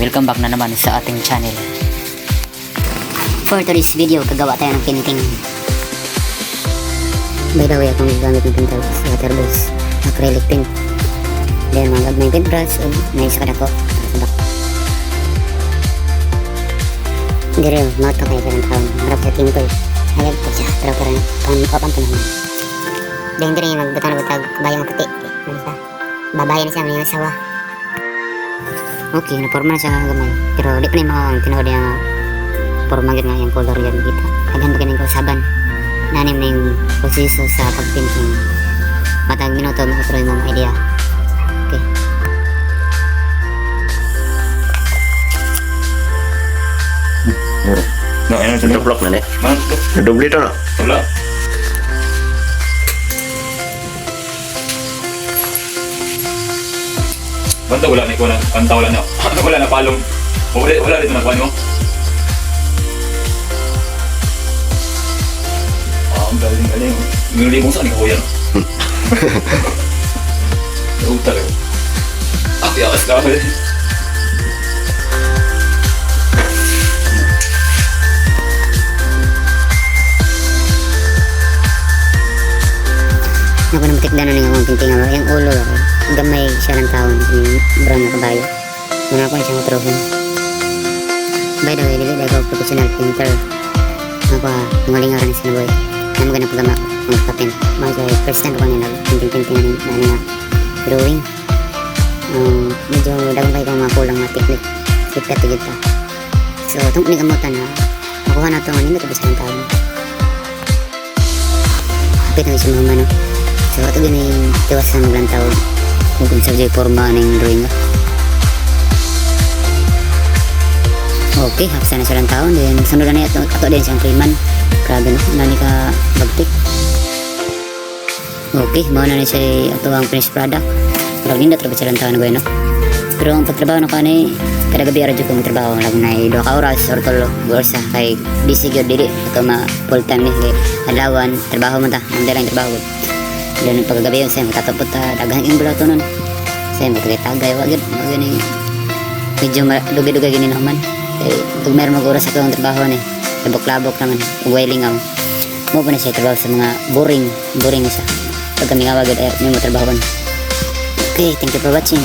welcome back na naman sa ating channel. For today's video, gagawa tayo ng painting. By the way, akong gamit ng painter sa water-based acrylic paint. Then, mga may paintbrush o may isa ka na ko sa back. Hindi rin, mato kayo ka ng taon. Marap sa chemical. Ayag po siya, pero parang pang-opan pa naman. Then, hindi rin magbutang-butang kabayang puti. Babayan na siya ng asawa. Okay, naporma na siya gamay. Pero di pa na yung mga tinawad niya porma nga yung color yan kita. Aghan pa ka ng kausaban. Nanim na yung proseso sa pag-painting. Matag minuto, makaturo yung mga idea. Okay. No, ano ito? Nag-block na Nadubli ito na. Wala. Basta wala na ikaw na, kanta wala na. Wala na palong. Wala dito na kuha mo. Ang galing. Ngayon mong saan ni kuya. Nauta rin. Yakas ka. Naku na matikda na nga akong painting. Yung ulo, gamay siya ng taon. Yung brown na kabayo. Muna ako siyang trophy. By the way, dili ako professional painter. Ako, tungalingaran sa naboy. Ano magandang pagama ng patent. Mga first time ko nga nag-painting na nga drawing. Medyo dagang kayo mga kulang na technique. Sikat tigit pa. So, itong pinagamutan na makuha na ito nga nila ito sa ng taon. Kapit na siya mga mano. So, ito ganing tiwas na maglantaw kung sa forma ng drawing ka. Okay, hapsa na siya ng taon. Then, sunod na ito din siyang Freeman. Grabe no, nani ka bagtik. Okay, mauna na siya ito ang finished product. Pero hindi na trabaho siya ng taon na no. Pero ang pagtrabaho na ka na kada gabi aradyo ko magtrabaho lang na 2 oras or 3 oras kay busy gyud dili ato ma full time ni adlawan trabaho man ta ang dalang trabaho. Dan paggabi yun, saya matatapot daghan yung bulato nun. Saya magtagay, wag yun, medyo dugay-dugay gini naman. Kaya pag meron mag-oras sa itong trabaho ni, labok-labok naman, uwiling ako. Mo po na siya trabaho sa mga boring na siya. Pag kami nga wagad, ayaw nyo mo trabaho. Okay, thank you for watching.